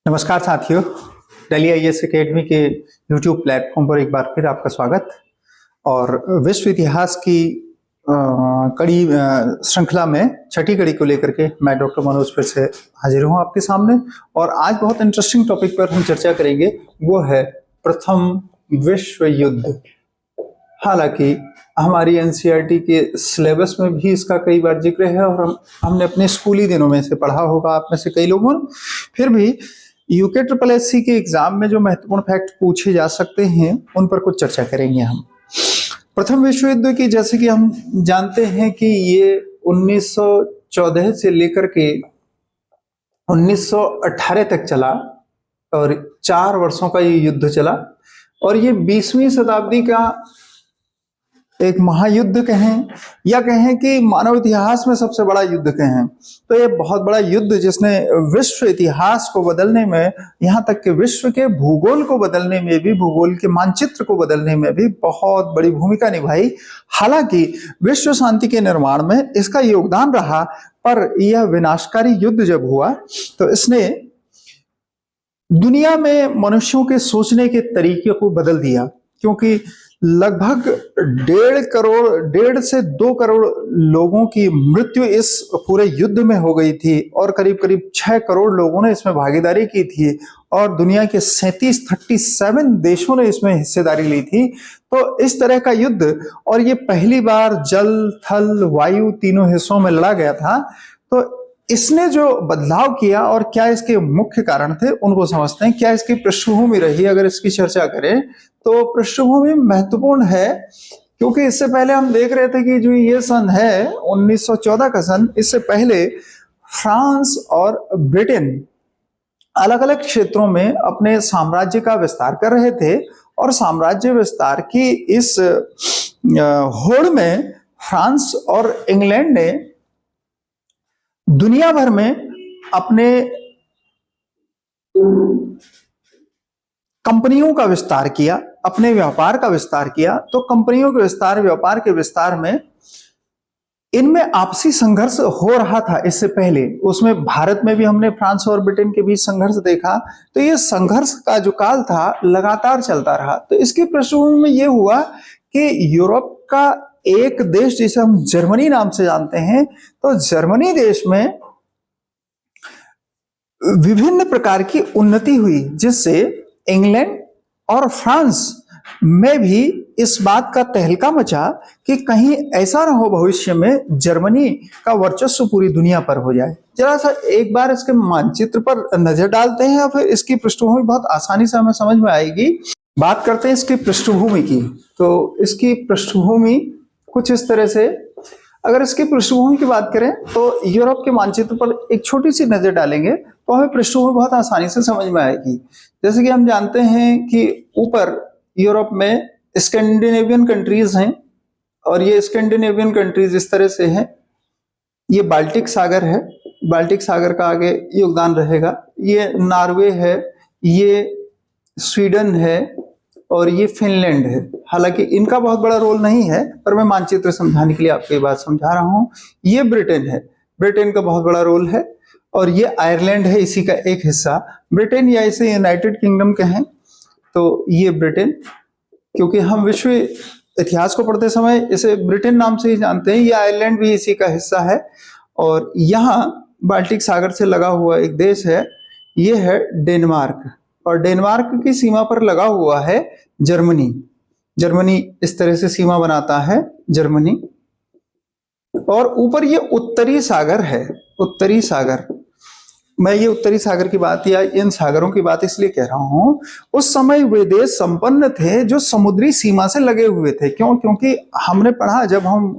नमस्कार साथियों, Delhi IAS academy के यूट्यूब प्लेटफॉर्म पर एक बार फिर आपका स्वागत। और विश्व इतिहास की कड़ी श्रृंखला में छठी कड़ी को लेकर के मैं डॉक्टर मनोज फिर से हाजिर हूँ आपके सामने। और आज बहुत इंटरेस्टिंग टॉपिक पर हम चर्चा करेंगे, वो है प्रथम विश्व युद्ध। हालांकि हमारी एनसीईआरटी के सिलेबस में भी इसका कई बार जिक्र है और हमने अपने स्कूली दिनों में से पढ़ा होगा आप में से कई लोगों ने। फिर भी यूके ट्रिपल एससी के एग्जाम में जो महत्वपूर्ण फैक्ट पूछे जा सकते हैं उन पर कुछ चर्चा करेंगे हम। प्रथम विश्व युद्ध की, जैसे कि हम जानते हैं कि ये 1914 से लेकर के 1918 तक चला और 4 वर्षों का ये युद्ध चला। और ये 20वीं शताब्दी का एक महायुद्ध कहें या कहें कि मानव इतिहास में सबसे बड़ा युद्ध कहें, तो ये बहुत बड़ा युद्ध जिसने विश्व इतिहास को बदलने में, यहाँ तक कि विश्व के भूगोल को बदलने में भी, भूगोल के मानचित्र को बदलने में भी बहुत बड़ी भूमिका निभाई। हालांकि विश्व शांति के निर्माण में इसका योगदान रहा, पर यह विनाशकारी युद्ध जब हुआ तो इसने दुनिया में मनुष्यों के सोचने के तरीके को बदल दिया। क्योंकि लगभग 1.5 से 2 करोड़ लोगों की मृत्यु इस पूरे युद्ध में हो गई थी और करीब करीब 6 करोड़ लोगों ने इसमें भागीदारी की थी और दुनिया के 37 देशों ने इसमें हिस्सेदारी ली थी। तो इस तरह का युद्ध, और ये पहली बार जल, थल, वायु तीनों हिस्सों में लड़ा गया था। तो इसने जो बदलाव किया और क्या इसके मुख्य कारण थे उनको समझते हैं। क्या इसकी पृष्ठभूमि रही, अगर इसकी चर्चा करें तो पृष्ठभूमि महत्वपूर्ण है। क्योंकि इससे पहले हम देख रहे थे कि जो ये सन है 1914 का सन, इससे पहले फ्रांस और ब्रिटेन अलग अलग क्षेत्रों में अपने साम्राज्य का विस्तार कर रहे थे। और साम्राज्य विस्तार की इस होड़ में फ्रांस और इंग्लैंड ने दुनिया भर में अपने कंपनियों का विस्तार किया, अपने व्यापार का विस्तार किया। तो कंपनियों के विस्तार, व्यापार के विस्तार में इनमें आपसी संघर्ष हो रहा था इससे पहले। उसमें भारत में भी हमने फ्रांस और ब्रिटेन के बीच संघर्ष देखा। तो ये संघर्ष का जो काल था लगातार चलता रहा। तो इसकी पृष्ठभूमि में यह हुआ कि यूरोप का एक देश जिसे हम जर्मनी नाम से जानते हैं, तो जर्मनी देश में विभिन्न प्रकार की उन्नति हुई, जिससे इंग्लैंड और फ्रांस में भी इस बात का तहलका मचा कि कहीं ऐसा ना हो भविष्य में जर्मनी का वर्चस्व पूरी दुनिया पर हो जाए। जरा सा एक बार इसके मानचित्र पर नजर डालते हैं और फिर इसकी पृष्ठभूमि बहुत आसानी से हमें समझ में आएगी। बात करते हैं इसकी पृष्ठभूमि की। तो इसकी पृष्ठभूमि कुछ इस तरह से, अगर इसकी पृष्ठभूमि की बात करें तो यूरोप के मानचित्र पर एक छोटी सी नजर डालेंगे तो हमें पृष्ठभूमि बहुत आसानी से समझ में आएगी। जैसे कि हम जानते हैं कि ऊपर यूरोप में स्कैंडिनेवियन कंट्रीज हैं और ये स्कैंडिनेवियन कंट्रीज इस तरह से हैं। ये बाल्टिक सागर है, बाल्टिक सागर का आगे योगदान रहेगा। ये नॉर्वे है, ये स्वीडन है और ये फिनलैंड है। हालांकि इनका बहुत बड़ा रोल नहीं है, पर मैं मानचित्र समझाने के लिए आपको ये बात समझा रहा हूं। ये ब्रिटेन है, ब्रिटेन का बहुत बड़ा रोल है। और ये आयरलैंड है, इसी का एक हिस्सा। ब्रिटेन या इसे यूनाइटेड किंगडम कहें तो ये ब्रिटेन, क्योंकि हम विश्व इतिहास को पढ़ते समय इसे ब्रिटेन नाम से ही जानते हैं। ये आयरलैंड भी इसी का हिस्सा है। और यहाँ बाल्टिक सागर से लगा हुआ एक देश है, ये है डेनमार्क। और डेनमार्क की सीमा पर लगा हुआ है जर्मनी। जर्मनी इस तरह से सीमा बनाता है, जर्मनी। और ऊपर ये उत्तरी सागर है, उत्तरी सागर। मैं ये उत्तरी सागर की बात या इन सागरों की बात इसलिए कह रहा हूं, उस समय वे देश संपन्न थे जो समुद्री सीमा से लगे हुए थे। क्यों? क्योंकि हमने पढ़ा, जब हम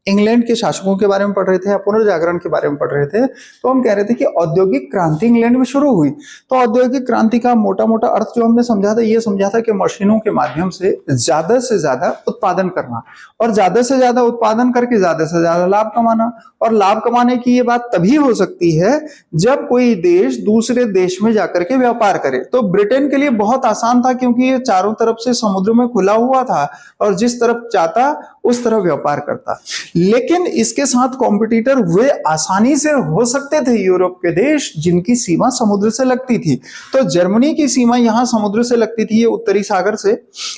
इंग्लैंड के शासकों के बारे में पढ़ रहे थे या पुनर्जागरण के बारे में पढ़ रहे थे, तो हम कह रहे थे कि औद्योगिक क्रांति इंग्लैंड में शुरू हुई। तो औद्योगिक क्रांति का मोटा मोटा अर्थ जो हमने समझा था, ये समझा था कि मशीनों के माध्यम से ज्यादा उत्पादन करना, और ज्यादा से ज्यादा उत्पादन करके ज्यादा से ज्यादा लाभ कमाना। और लाभ कमाने की ये बात तभी हो सकती है जब कोई देश दूसरे देश में जाकर के व्यापार करे। तो ब्रिटेन के लिए बहुत आसान था, क्योंकि ये चारों तरफ से समुद्र में खुला हुआ था और जिस तरफ चाहता उस तरह व्यापार करता। लेकिन इसके साथ कॉम्पिटिटर वे आसानी से हो सकते थे यूरोप के देश जिनकी सीमा समुद्र से लगती थी। तो जर्मनी की सीमा यहां समुद्र से लगती थी, ये उत्तरी सागर से।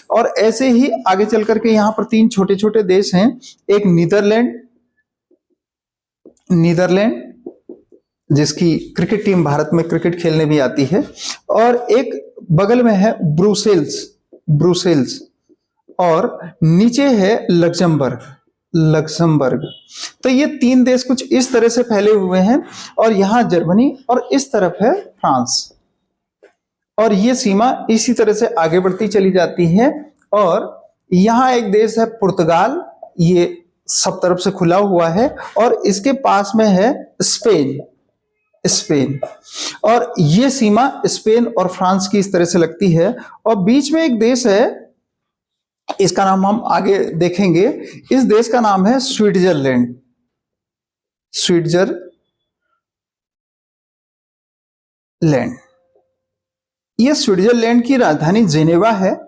और ऐसे ही आगे चल करके यहां पर 3 छोटे छोटे देश हैं, एक नीदरलैंड जिसकी क्रिकेट टीम भारत में क्रिकेट खेलने भी आती है, और एक बगल में है ब्रुसेल्स, और नीचे है लक्समबर्ग। तो ये 3 देश कुछ इस तरह से फैले हुए हैं, और यहां जर्मनी और इस तरफ है फ्रांस, और ये सीमा इसी तरह से आगे बढ़ती चली जाती है। और यहां एक देश है पुर्तगाल, ये सब तरफ से खुला हुआ है, और इसके पास में है स्पेन, और ये सीमा स्पेन और फ्रांस की इस तरह से लगती है। और बीच में एक देश है, इसका नाम हम आगे देखेंगे, इस देश का नाम है स्विट्जरलैंड। ये स्विट्जरलैंड की राजधानी जेनेवा है।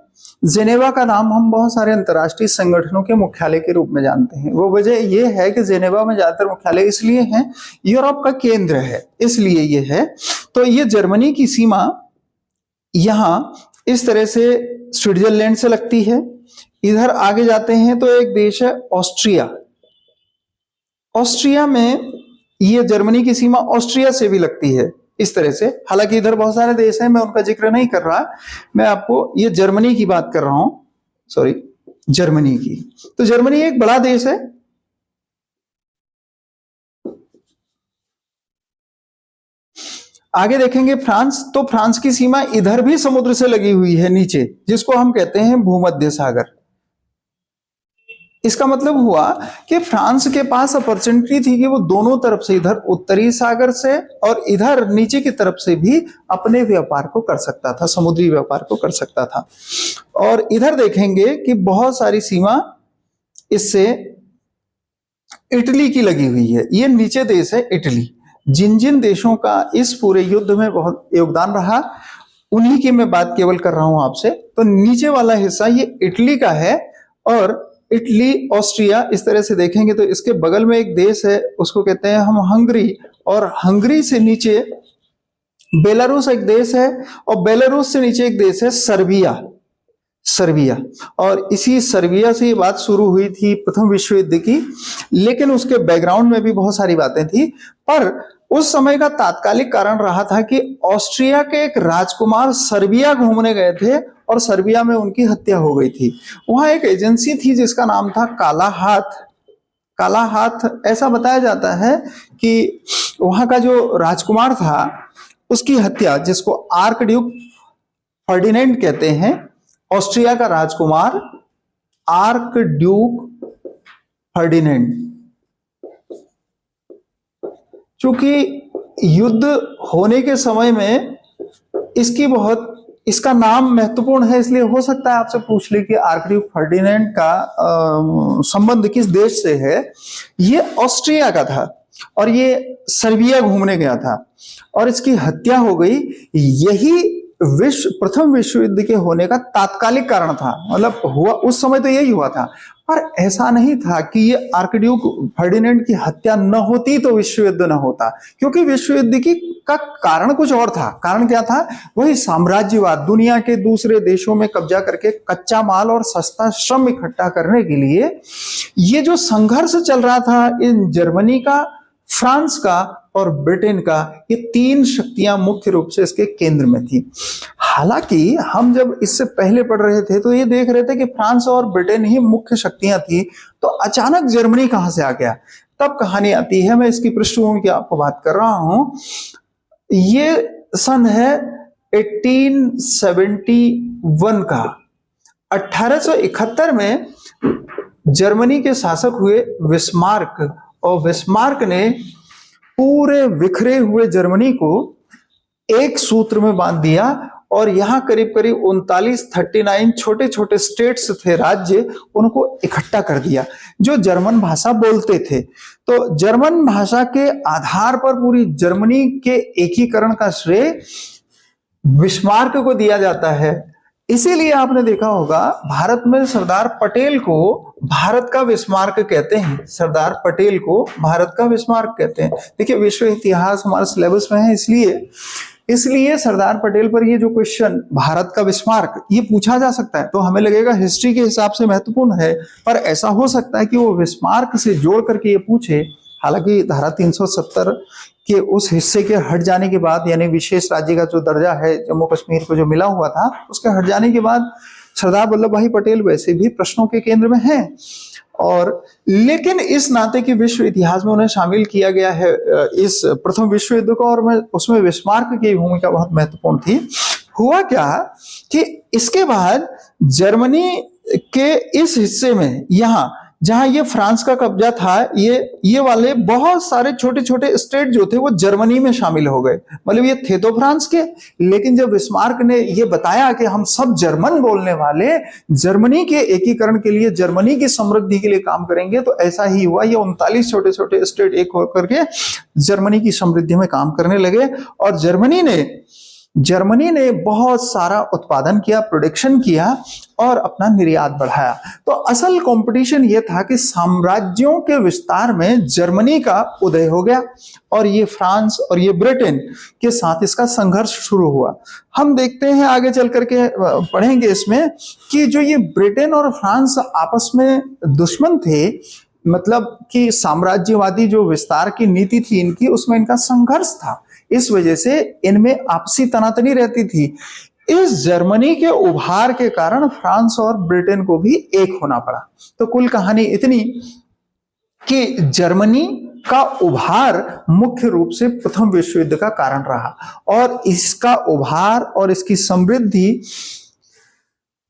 जेनेवा का नाम हम बहुत सारे अंतर्राष्ट्रीय संगठनों के मुख्यालय के रूप में जानते हैं। वो वजह यह है कि जेनेवा में ज्यादातर मुख्यालय इसलिए हैं, यूरोप का केंद्र है, इसलिए ये है। तो ये जर्मनी की सीमा यहां इस तरह से स्विट्जरलैंड से लगती है। इधर आगे जाते हैं तो एक देश है ऑस्ट्रिया में ये जर्मनी की सीमा ऑस्ट्रिया से भी लगती है इस तरह से। हालांकि इधर बहुत सारे देश हैं, मैं उनका जिक्र नहीं कर रहा, मैं आपको ये जर्मनी की बात कर रहा हूं, सॉरी, जर्मनी की। तो जर्मनी एक बड़ा देश है। आगे देखेंगे फ्रांस, तो फ्रांस की सीमा इधर भी समुद्र से लगी हुई है नीचे, जिसको हम कहते हैं भूमध्य सागर। इसका मतलब हुआ कि फ्रांस के पास अपॉर्चुनिटी थी कि वो दोनों तरफ से, इधर उत्तरी सागर से और इधर नीचे की तरफ से भी अपने व्यापार को कर सकता था, समुद्री व्यापार को कर सकता था। और इधर देखेंगे कि बहुत सारी सीमा इससे इटली की लगी हुई है। ये नीचे देश है इटली। जिन जिन देशों का इस पूरे युद्ध में बहुत योगदान रहा, उन्हीं की मैं बात केवल कर रहा हूं आपसे। तो नीचे वाला हिस्सा ये इटली का है, और इटली, ऑस्ट्रिया, इस तरह से देखेंगे तो इसके बगल में एक देश है, उसको कहते हैं हम हंगरी, और हंगरी से नीचे बेलारूस एक देश है, और बेलारूस से नीचे एक देश है सर्बिया। और इसी सर्बिया से ये बात शुरू हुई थी प्रथम विश्व युद्ध की, लेकिन उसके बैकग्राउंड में भी बहुत सारी बातें थी। पर उस समय का तात्कालिक कारण रहा था कि ऑस्ट्रिया के एक राजकुमार सर्बिया घूमने गए थे, और सर्बिया में उनकी हत्या हो गई थी। वहां एक एजेंसी थी जिसका नाम था काला हाथ। ऐसा बताया जाता है कि वहां का जो राजकुमार था उसकी हत्या, जिसको आर्क ड्यूक फर्डिनेंड कहते हैं, ऑस्ट्रिया का राजकुमार आर्क ड्यूक फर्डिनेंड, चूंकि युद्ध होने के समय में इसका नाम महत्वपूर्ण है, इसलिए हो सकता है आपसे पूछ ले कि आर्कड्यूक फर्डिनेंड का संबंध किस देश से है। ये ऑस्ट्रिया का था, और ये सर्बिया घूमने गया था, और इसकी हत्या हो गई। यही प्रथम विश्व युद्ध के होने का तात्कालिक कारण था। मतलब हुआ उस समय तो यही हुआ था, पर ऐसा नहीं था कि ये आर्कड्यूक फर्डिनेंड की हत्या न होती तो विश्व युद्ध न होता, क्योंकि विश्व युद्ध का कारण कुछ और था। कारण क्या था? वही साम्राज्यवाद, दुनिया के दूसरे देशों में कब्जा करके कच्चा माल और सस्ता श्रम इकट्ठा करने के लिए ये जो संघर्ष चल रहा था इन जर्मनी का, फ्रांस का और ब्रिटेन का, ये 3 शक्तियां मुख्य रूप से इसके केंद्र में थी। हालांकि हम जब इससे पहले पढ़ रहे थे तो ये देख रहे थे कि फ्रांस और ब्रिटेन ही मुख्य शक्तियां थी, तो अचानक जर्मनी कहां से आ गया? तब कहानी आती है, मैं इसकी पृष्ठभूमि की आपको बात कर रहा हूं। ये सन है 1871 का। 1871 में जर्मनी के शासक हुए बिस्मार्क, और बिस्मार्क ने पूरे बिखरे हुए जर्मनी को एक सूत्र में बांध दिया, और यहां करीब करीब 39 छोटे छोटे स्टेट्स थे, राज्य, उनको इकट्ठा कर दिया जो जर्मन भाषा बोलते थे। तो जर्मन भाषा के आधार पर पूरी जर्मनी के एकीकरण का श्रेय बिस्मार्क को दिया जाता है। इसीलिए आपने देखा होगा भारत में सरदार पटेल को भारत का बिस्मार्क कहते हैं। सरदार पटेल को भारत का बिस्मार्क कहते हैं। देखिए विश्व इतिहास हमारे सिलेबस में है, इसलिए इसलिए सरदार पटेल पर ये जो क्वेश्चन भारत का बिस्मार्क ये पूछा जा सकता है तो हमें लगेगा हिस्ट्री के हिसाब से महत्वपूर्ण है, पर ऐसा हो सकता है कि वो बिस्मार्क से जोड़ करके ये पूछे। हालांकि धारा 370 के उस हिस्से के हट जाने के बाद, यानी विशेष राज्य का जो दर्जा है जम्मू कश्मीर को जो मिला हुआ था, उसके हट जाने के बाद सरदार वल्लभ भाई पटेल वैसे भी प्रश्नों के केंद्र में हैं, और लेकिन इस नाते कि विश्व इतिहास में उन्हें शामिल किया गया है इस प्रथम विश्व युद्ध को, और उसमें बिस्मार्क की भूमिका बहुत महत्वपूर्ण थी। हुआ क्या कि इसके बाद जर्मनी के इस हिस्से में, यहाँ जहां ये फ्रांस का कब्जा था, ये वाले बहुत सारे छोटे छोटे स्टेट जो थे वो जर्मनी में शामिल हो गए। मतलब ये थे तो फ्रांस के, लेकिन जब बिस्मार्क ने ये बताया कि हम सब जर्मन बोलने वाले जर्मनी के एकीकरण के लिए, जर्मनी की समृद्धि के लिए काम करेंगे, तो ऐसा ही हुआ। ये 39 छोटे छोटे स्टेट एक होकर के जर्मनी की समृद्धि में काम करने लगे, और जर्मनी ने बहुत सारा उत्पादन किया, प्रोडक्शन किया और अपना निर्यात बढ़ाया। तो असल कंपटीशन यह था कि साम्राज्यों के विस्तार में जर्मनी का उदय हो गया, और ये फ्रांस और ये ब्रिटेन के साथ इसका संघर्ष शुरू हुआ। हम देखते हैं आगे चल करके पढ़ेंगे इसमें कि जो ये ब्रिटेन और फ्रांस आपस में दुश्मन थे, मतलब कि साम्राज्यवादी जो विस्तार की नीति थी इनकी, उसमें इनका संघर्ष था। इस वजह से इनमें आपसी तनातनी रहती थी। इस जर्मनी के उभार के कारण फ्रांस और ब्रिटेन को भी एक होना पड़ा। तो कुल कहानी इतनी कि जर्मनी का उभार मुख्य रूप से प्रथम विश्व युद्ध का कारण रहा, और इसका उभार और इसकी समृद्धि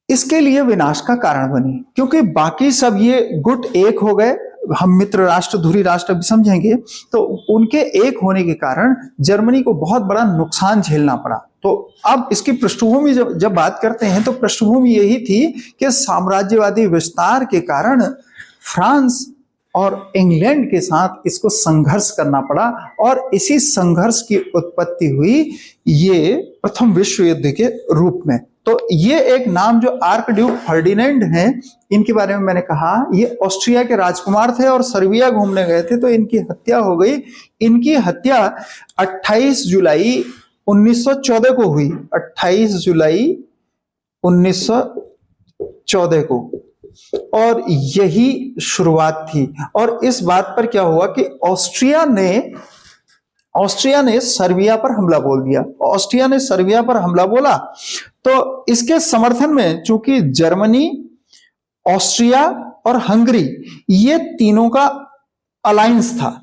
इसके लिए विनाश का कारण बनी, क्योंकि बाकी सब ये गुट एक हो गए। हम मित्र राष्ट्र, धुरी राष्ट्र भी समझेंगे, तो उनके एक होने के कारण जर्मनी को बहुत बड़ा नुकसान झेलना पड़ा। तो अब इसकी पृष्ठभूमि जब बात करते हैं तो पृष्ठभूमि यही थी कि साम्राज्यवादी विस्तार के कारण फ्रांस और इंग्लैंड के साथ इसको संघर्ष करना पड़ा, और इसी संघर्ष की उत्पत्ति हुई ये प्रथम विश्व युद्ध के रूप में। तो ये एक नाम जो आर्कड्यूक फर्डिनेंड हैं, इनके बारे में मैंने कहा, ये ऑस्ट्रिया के राजकुमार थे और सर्बिया घूमने गए थे, तो इनकी हत्या हो गई। इनकी हत्या 28 जुलाई 1914 को हुई। 28 जुलाई 1914 को, और यही शुरुआत थी। और इस बात पर क्या हुआ कि ऑस्ट्रिया ने सर्बिया पर हमला बोल दिया। ऑस्ट्रिया ने सर्बिया पर हमला बोला, तो इसके समर्थन में चूंकि जर्मनी, ऑस्ट्रिया और हंगरी ये तीनों का अलायंस था,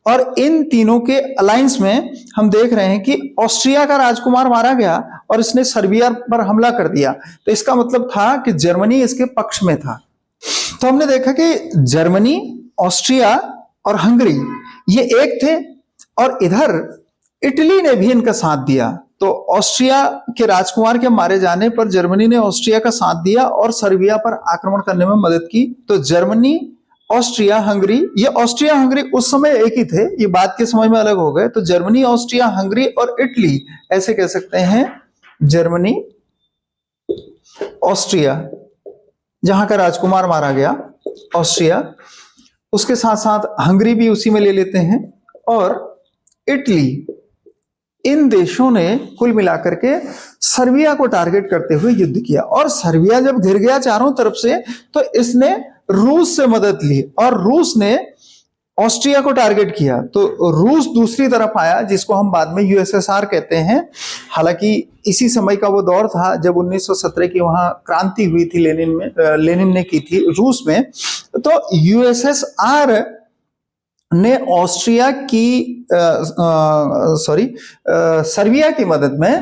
और इन तीनों के अलायंस में हम देख रहे हैं कि ऑस्ट्रिया का राजकुमार मारा गया और इसने सर्बिया पर हमला कर दिया। तो इसका मतलब था कि जर्मनी इसके पक्ष में था। तो हमने देखा कि जर्मनी, ऑस्ट्रिया और हंगरी ये एक थे, और इधर इटली ने भी इनका साथ दिया। तो ऑस्ट्रिया के राजकुमार के मारे जाने पर जर्मनी ने ऑस्ट्रिया का साथ दिया और सर्बिया पर आक्रमण करने में मदद की। तो जर्मनी, ऑस्ट्रिया, हंगरी, ये ऑस्ट्रिया हंगरी उस समय एक ही थे, ये बाद के समय में अलग हो गए। तो जर्मनी, ऑस्ट्रिया, हंगरी और इटली, ऐसे कह सकते हैं। जर्मनी, ऑस्ट्रिया, जहां का राजकुमार मारा गया, ऑस्ट्रिया, उसके साथ साथ हंगरी भी उसी में ले लेते हैं, और इटली, इन देशों ने कुल मिलाकर के सर्बिया को टारगेट करते हुए युद्ध किया। और सर्बिया जब घिर गया चारों तरफ से, तो इसने रूस से मदद ली, और रूस ने ऑस्ट्रिया को टारगेट किया। तो रूस दूसरी तरफ आया, जिसको हम बाद में यूएसएसआर कहते हैं। हालांकि इसी समय का वो दौर था जब 1917 की वहां क्रांति हुई थी, लेनिन ने की थी रूस में। तो यूएसएसआर ने ऑस्ट्रिया की सर्बिया की मदद में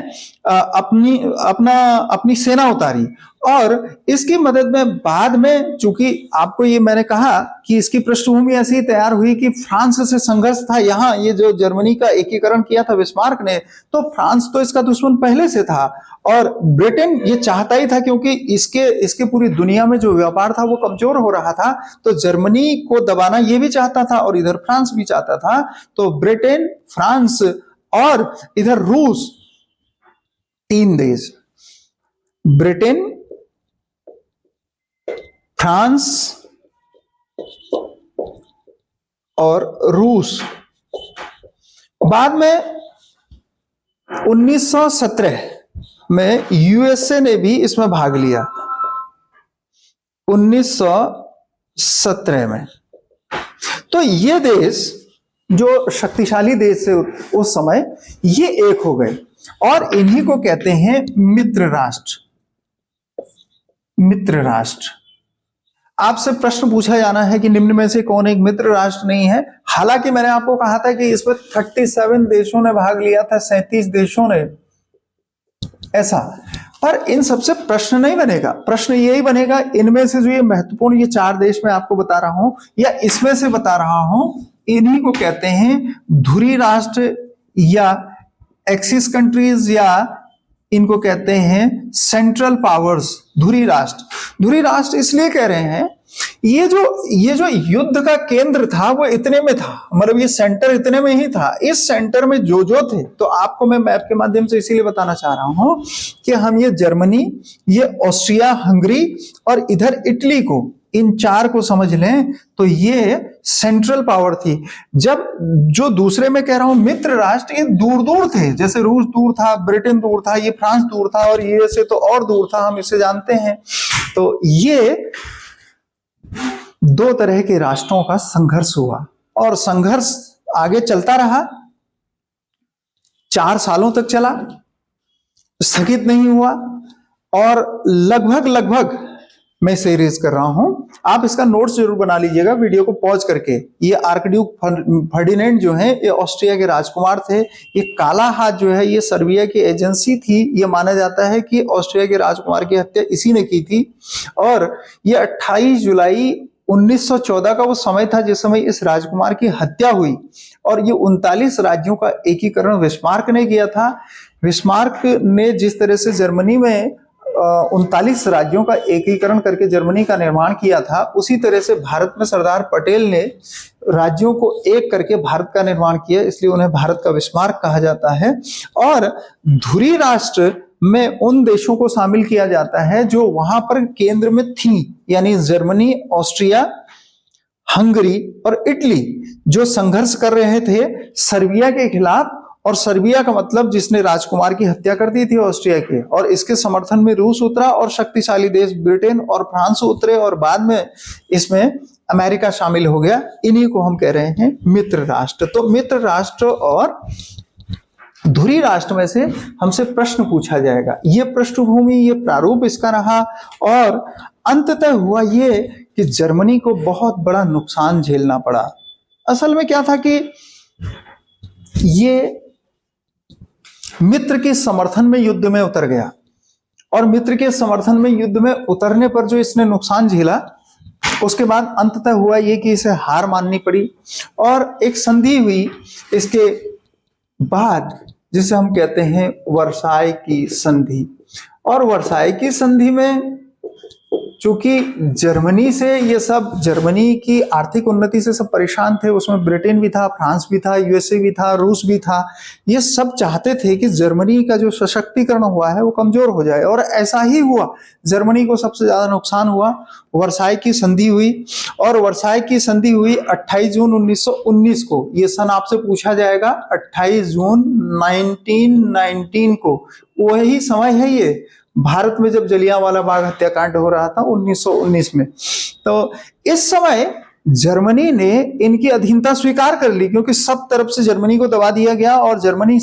अपनी सेना उतारी, और इसकी मदद में बाद में, चूंकि आपको ये मैंने कहा कि इसकी पृष्ठभूमि ऐसी तैयार हुई कि फ्रांस से संघर्ष था। यहाँ ये जो जर्मनी का एकीकरण किया था बिस्मार्क ने, तो फ्रांस तो इसका दुश्मन पहले से था, और ब्रिटेन ये चाहता ही था, क्योंकि इसके पूरी दुनिया में जो व्यापार था वो कमजोर हो रहा था। तो जर्मनी को दबाना ये भी चाहता था, और इधर फ्रांस भी चाहता था। तो ब्रिटेन, फ्रांस और इधर रूस, 3 देश ब्रिटेन, फ्रांस और रूस। बाद में 1917 में यूएसए ने भी इसमें भाग लिया। 1917 में तो ये देश जो शक्तिशाली देश है उस समय, ये एक हो गए और इन्हीं को कहते हैं मित्र राष्ट्र। मित्र राष्ट्र। आपसे प्रश्न पूछा जाना है कि निम्न में से कौन एक मित्र राष्ट्र नहीं है। हालांकि मैंने आपको कहा था कि इसमें 37 देशों ने भाग लिया था, 37 देशों ने, ऐसा। पर इन सबसे प्रश्न नहीं बनेगा। प्रश्न यही बनेगा इनमें से जो ये महत्वपूर्ण ये 4 देश मैं आपको बता रहा हूं या इसमें से बता रहा हूं, इन्हीं को कहते हैं धुरी राष्ट्र या एक्सिस कंट्रीज, या इनको कहते हैं सेंट्रल पावर्स। धुरी राष्ट्र। धुरी राष्ट्र इसलिए कह रहे हैं, ये जो युद्ध का केंद्र था वो इतने में था, मतलब ये सेंटर इतने में ही था। इस सेंटर में जो थे, तो आपको मैं मैप के माध्यम से इसीलिए बताना चाह रहा हूं कि हम ये जर्मनी, ये ऑस्ट्रिया हंगरी और इधर इटली को, इन 4 को समझ लें तो ये सेंट्रल पावर थी। जब जो दूसरे में कह रहा हूं मित्र राष्ट्र, ये दूर दूर थे, जैसे रूस दूर था, ब्रिटेन दूर था, ये फ्रांस दूर था और यूएसए तो और दूर था, हम इसे जानते हैं। तो ये 2 तरह के राष्ट्रों का संघर्ष हुआ और संघर्ष आगे चलता रहा, 4 सालों तक चला, स्थगित नहीं हुआ। और लगभग मैं इसे इरेज कर रहा हूं, आप इसका नोट्स जरूर बना लीजिएगा वीडियो को पॉज करके। ये आर्कड्यूक फर्डिनेंड जो है ये ऑस्ट्रिया के राजकुमार थे। ये काला हाथ जो है ये सर्बिया की एजेंसी थी। ये माना जाता है कि ऑस्ट्रिया के राजकुमार की हत्या इसी ने की थी। और ये 28 जुलाई 1914 का वो समय था जिस समय इस राजकुमार की हत्या हुई। और ये 39 राज्यों का एकीकरण बिस्मार्क ने किया था। बिस्मार्क ने जिस तरह से जर्मनी में 39 राज्यों का एकीकरण करके जर्मनी का निर्माण किया था, उसी तरह से भारत में सरदार पटेल ने राज्यों को एक करके भारत का निर्माण किया, इसलिए उन्हें भारत का बिस्मार्क कहा जाता है। और धुरी राष्ट्र में उन देशों को शामिल किया जाता है जो वहां पर केंद्र में थी, यानी जर्मनी, ऑस्ट्रिया, हंगरी और इटली, जो संघर्ष कर रहे थे सर्बिया के खिलाफ। और सर्बिया का मतलब जिसने राजकुमार की हत्या कर दी थी ऑस्ट्रिया के, और इसके समर्थन में रूस उतरा और शक्तिशाली देश ब्रिटेन और फ्रांस उतरे और बाद में इसमें अमेरिका शामिल हो गया। इन्हीं को हम कह रहे हैं मित्र राष्ट्र। तो मित्र राष्ट्र और धुरी राष्ट्र में से हमसे प्रश्न पूछा जाएगा। ये पृष्ठभूमि, ये प्रारूप इसका रहा और अंततः हुआ ये कि जर्मनी को बहुत बड़ा नुकसान झेलना पड़ा। असल में क्या था कि ये मित्र के समर्थन में युद्ध में उतर गया और मित्र के समर्थन में युद्ध में उतरने पर जो इसने नुकसान झेला, उसके बाद अंततः हुआ ये कि इसे हार माननी पड़ी और एक संधि हुई इसके बाद, जिसे हम कहते हैं वर्साय की संधि। और वर्साय की संधि में चूंकि जर्मनी से ये सब, जर्मनी की आर्थिक उन्नति से सब परेशान थे, उसमें ब्रिटेन भी था, फ्रांस भी था, यूएसए भी था, रूस भी था। ये सब चाहते थे कि जर्मनी का जो सशक्तिकरण हुआ है वो कमजोर हो जाए और ऐसा ही हुआ। जर्मनी को सबसे ज्यादा नुकसान हुआ। वर्साय की संधि हुई और वर्साय की संधि हुई 28 जून 1919 को। ये सन आपसे पूछा जाएगा, 28 जून 1919 को। वही समय है ये भारत में जब जलियांवाला बाग हत्याकांड हो रहा था 1919 में। तो इस समय जर्मनी ने इनकी अधीनता स्वीकार कर ली, क्योंकि सब तरफ से जर्मनी को दबा दिया गया और जर्मनी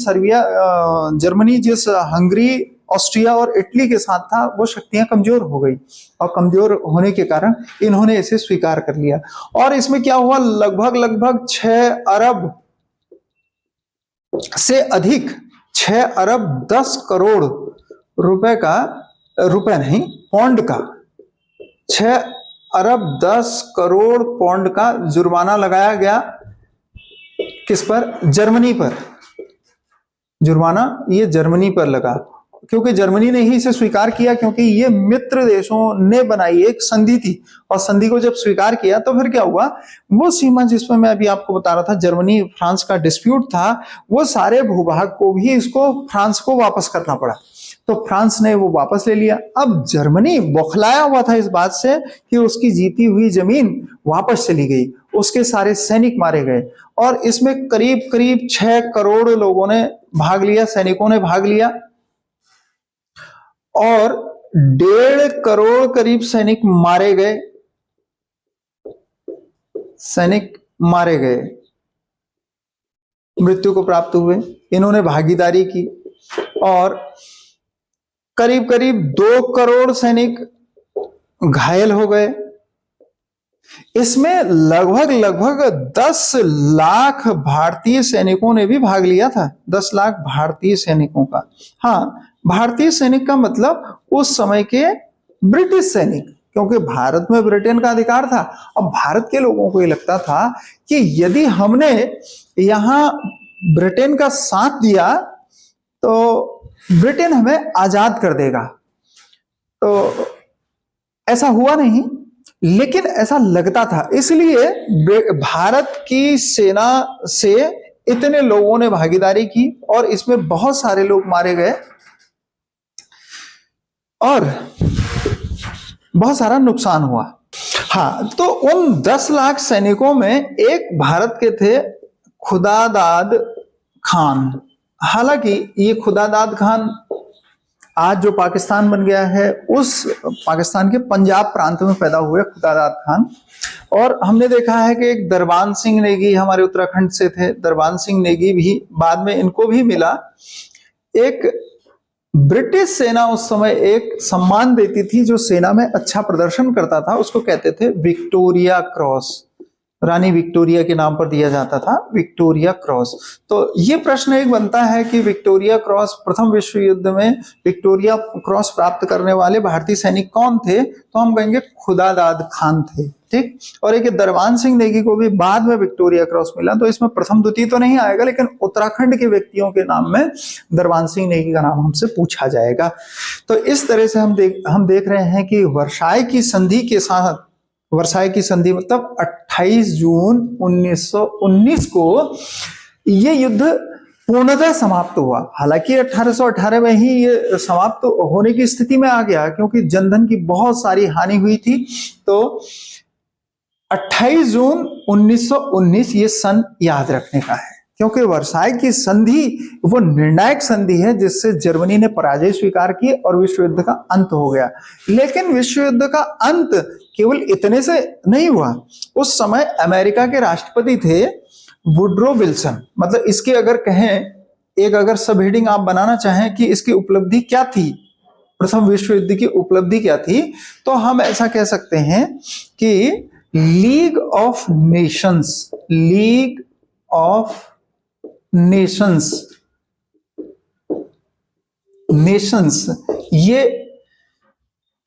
जिस हंगरी, ऑस्ट्रिया और इटली के साथ था, वो शक्तियां कमजोर हो गई और कमजोर होने के कारण इन्होंने इसे स्वीकार कर लिया। और इसमें क्या हुआ, लगभग 6 अरब से अधिक, 6 अरब 10 करोड़ रुपए का, रुपए नहीं पौंड का, 6 अरब 10 करोड़ पौंड का जुर्माना लगाया गया। किस पर? जर्मनी पर। जुर्माना ये जर्मनी पर लगा, क्योंकि जर्मनी ने ही इसे स्वीकार किया, क्योंकि ये मित्र देशों ने बनाई एक संधि थी और संधि को जब स्वीकार किया तो फिर क्या हुआ, वो सीमा जिसमें मैं अभी आपको बता रहा था जर्मनी फ्रांस का डिस्प्यूट था, वो सारे भूभाग को भी इसको फ्रांस को वापस करना पड़ा। तो फ्रांस ने वो वापस ले लिया। अब जर्मनी बौखलाया हुआ था इस बात से कि उसकी जीती हुई जमीन वापस चली गई, उसके सारे सैनिक मारे गए, और इसमें करीब करीब 6 करोड़ लोगों ने भाग लिया, सैनिकों ने भाग लिया, और 1.5 करोड़ करीब सैनिक मारे गए, सैनिक मारे गए, मृत्यु को प्राप्त हुए। इन्होंने भागीदारी की और करीब करीब 2 करोड़ सैनिक घायल हो गए। इसमें लगभग लगभग 10 लाख भारतीय सैनिकों ने भी भाग लिया था। 10 लाख भारतीय सैनिकों का, हाँ, भारतीय सैनिक का मतलब उस समय के ब्रिटिश सैनिक, क्योंकि भारत में ब्रिटेन का अधिकार था। अब भारत के लोगों को ये लगता था कि यदि हमने यहां ब्रिटेन का साथ दिया तो ब्रिटेन हमें आजाद कर देगा। तो ऐसा हुआ नहीं, लेकिन ऐसा लगता था, इसलिए भारत की सेना से इतने लोगों ने भागीदारी की और इसमें बहुत सारे लोग मारे गए और बहुत सारा नुकसान हुआ। हाँ, तो उन 10 लाख सैनिकों में एक भारत के थे, खुदादाद खान। हालांकि ये खुदादाद खान आज जो पाकिस्तान बन गया है, उस पाकिस्तान के पंजाब प्रांत में पैदा हुए खुदादाद खान। और हमने देखा है कि एक दरबान सिंह नेगी हमारे उत्तराखंड से थे, दरबान सिंह नेगी भी बाद में इनको भी मिला। एक ब्रिटिश सेना उस समय एक सम्मान देती थी, जो सेना में अच्छा प्रदर्शन करता था उसको कहते थे विक्टोरिया क्रॉस। रानी विक्टोरिया के नाम पर दिया जाता था, विक्टोरिया क्रॉस। तो ये प्रश्न एक बनता है कि विक्टोरिया क्रॉस, प्रथम विश्व युद्ध में विक्टोरिया क्रॉस प्राप्त करने वाले भारतीय सैनिक कौन थे? तो हम कहेंगे खुदादाद खान थे, ठीक। और एक दरबान सिंह नेगी को भी बाद में विक्टोरिया क्रॉस मिला। तो इसमें प्रथम द्वितीय तो नहीं आएगा, लेकिन उत्तराखंड के व्यक्तियों के नाम में दरबान सिंह नेगी का नाम हमसे पूछा जाएगा। तो इस तरह से हम देख रहे हैं कि वर्साई की संधि के साथ, वर्साई की संधि मतलब 28 जून 1919 को ये युद्ध पूर्णतः समाप्त हुआ। हालांकि 1818 में ही ये समाप्त होने की स्थिति में आ गया, क्योंकि जनधन की बहुत सारी हानि हुई थी। तो 28 जून 1919 ये सन याद रखने का है, क्योंकि वर्साई की संधि वो निर्णायक संधि है जिससे जर्मनी ने पराजय स्वीकार की और विश्व युद्ध का अंत हो गया। लेकिन विश्व युद्ध का अंत केवल इतने से नहीं हुआ। उस समय अमेरिका के राष्ट्रपति थे वुड्रो विल्सन। मतलब इसकी अगर कहें, एक अगर सब हेडिंग आप बनाना चाहें कि इसकी उपलब्धि क्या थी, प्रथम विश्व युद्ध की उपलब्धि क्या थी, तो हम ऐसा कह सकते हैं कि league of Nations, league of Nations, Nations ये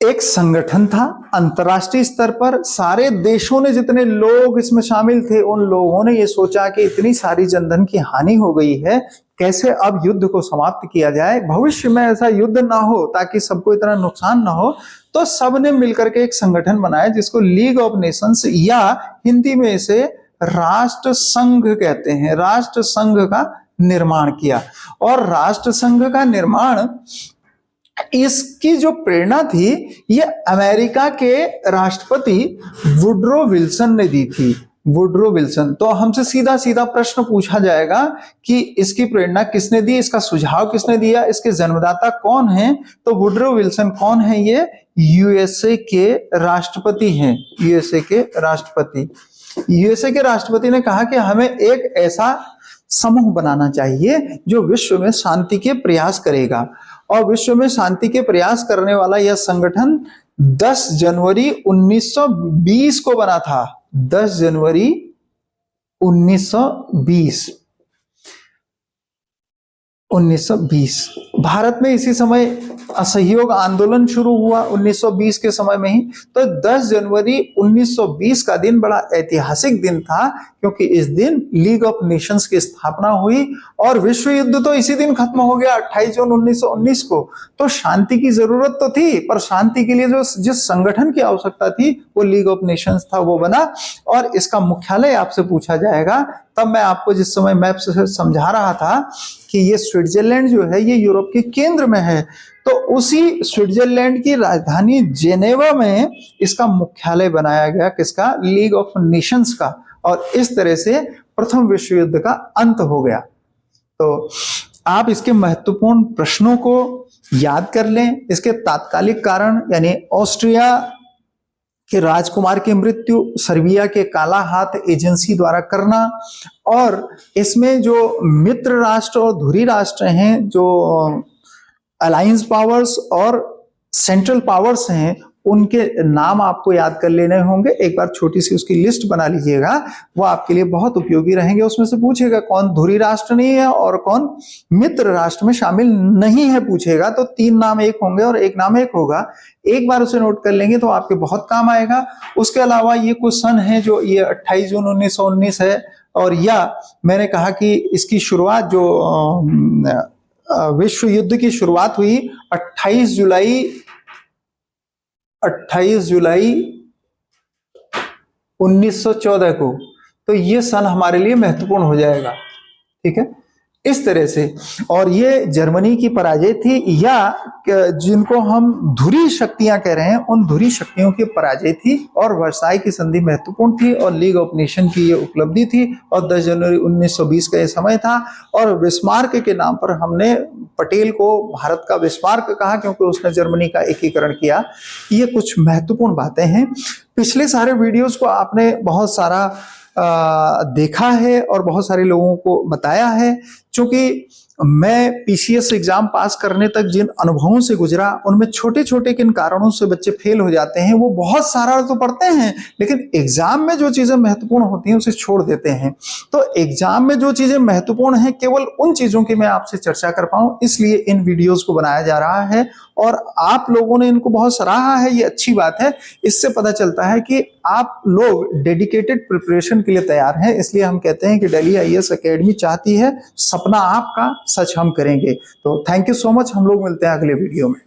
एक संगठन था अंतरराष्ट्रीय स्तर पर। सारे देशों ने, जितने लोग इसमें शामिल थे, उन लोगों ने ये सोचा कि इतनी सारी जनधन की हानि हो गई है, कैसे अब युद्ध को समाप्त किया जाए, भविष्य में ऐसा युद्ध ना हो ताकि सबको इतना नुकसान ना हो। तो सब ने मिलकर के एक संगठन बनाया जिसको लीग ऑफ नेशंस या हिंदी में इसे राष्ट्र संघ कहते हैं, राष्ट्र संघ का निर्माण किया। और राष्ट्र संघ का निर्माण, इसकी जो प्रेरणा थी, ये अमेरिका के राष्ट्रपति वुड्रो विल्सन ने दी थी, वुड्रो विल्सन। तो हमसे सीधा सीधा प्रश्न पूछा जाएगा कि इसकी प्रेरणा किसने दी, इसका सुझाव किसने दिया, इसके जन्मदाता कौन हैं? तो वुड्रो विल्सन कौन है? ये यूएसए के राष्ट्रपति हैं, यूएसए के राष्ट्रपति। यूएसए के राष्ट्रपति ने कहा कि हमें एक ऐसा समूह बनाना चाहिए जो विश्व में शांति के प्रयास करेगा। और विश्व में शांति के प्रयास करने वाला यह संगठन 10 जनवरी 1920 को बना था। 10 जनवरी 1920। भारत में इसी समय असहयोग आंदोलन शुरू हुआ 1920 के समय में ही। तो 10 जनवरी 1920 का दिन बड़ा ऐतिहासिक दिन था, क्योंकि इस दिन लीग ऑफ नेशंस की स्थापना हुई और विश्व युद्ध तो इसी दिन खत्म हो गया 28 जून 1919 को। तो शांति की जरूरत तो थी, पर शांति के लिए जो जिस संगठन की आवश्यकता थी वो लीग ऑफ नेशंस था, वो बना। और इसका मुख्यालय आपसे पूछा जाएगा, तब मैं आपको जिस समय मैप से समझा रहा था कि ये स्विट्जरलैंड जो है ये यूरोप के केंद्र में है, तो उसी स्विट्जरलैंड की राजधानी जेनेवा में इसका मुख्यालय बनाया गया, किसका? लीग ऑफ नेशंस का। और इस तरह से प्रथम विश्व युद्ध का अंत हो गया। तो आप इसके महत्वपूर्ण प्रश्नों को याद कर लें। इसके तात्कालिक कारण यानी ऑस्ट्रिया के राजकुमार की मृत्यु, सर्बिया के काला हाथ एजेंसी द्वारा करना, और इसमें जो मित्र राष्ट्र और धुरी राष्ट्र हैं, जो अलायंस पावर्स और सेंट्रल पावर्स हैं, उनके नाम आपको याद कर लेने होंगे। एक बार छोटी सी उसकी लिस्ट बना लीजिएगा, वो आपके लिए बहुत उपयोगी रहेंगे। उसमें से पूछेगा कौन धुरी राष्ट्र नहीं है और कौन मित्र राष्ट्र में शामिल नहीं है, पूछेगा तो 3 नाम एक होंगे और 1 नाम एक होगा। एक बार उसे नोट कर लेंगे तो आपके बहुत काम आएगा। उसके अलावा ये कुछ सन है जो ये 28 जून 1919 है, और या मैंने कहा कि इसकी शुरुआत जो विश्व युद्ध की शुरुआत हुई 28 जुलाई 1914 को, तो ये सन हमारे लिए महत्वपूर्ण हो जाएगा। ठीक है, इस तरह से। और ये जर्मनी की पराजय थी, या जिनको हम धुरी शक्तियां कह रहे हैं, उन धुरी शक्तियों की पराजय थी। और वर्साई की संधि महत्वपूर्ण थी, और लीग ऑफ नेशन की ये उपलब्धि थी। और 10 जनवरी 1920 का ये समय था। और बिस्मार्क के नाम पर हमने पटेल को भारत का बिस्मार्क कहा, क्योंकि उसने जर्मनी का एकीकरण किया। ये कुछ महत्वपूर्ण बातें हैं। पिछले सारे वीडियोस को आपने बहुत सारा देखा है और बहुत सारे लोगों को बताया है। क्योंकि मैं पीसीएस एग्जाम पास करने तक जिन अनुभवों से गुजरा, उनमें छोटे छोटे किन कारणों से बच्चे फेल हो जाते हैं। वो बहुत सारा तो पढ़ते हैं, लेकिन एग्जाम में जो चीजें महत्वपूर्ण होती हैं उसे छोड़ देते हैं। तो एग्जाम में जो चीजें महत्वपूर्ण हैं, केवल उन चीजों की मैं आपसे चर्चा कर पाऊं, इसलिए इन वीडियोस को बनाया जा रहा है। और आप लोगों ने इनको बहुत सराहा है, ये अच्छी बात है। इससे पता चलता है कि आप लोग डेडिकेटेड प्रिपरेशन के लिए तैयार हैं। इसलिए हम कहते हैं कि दिल्ली आईएएस एकेडमी चाहती है, सपना आपका, सच हम करेंगे। तो थैंक यू सो मच। हम लोग मिलते हैं अगले वीडियो में।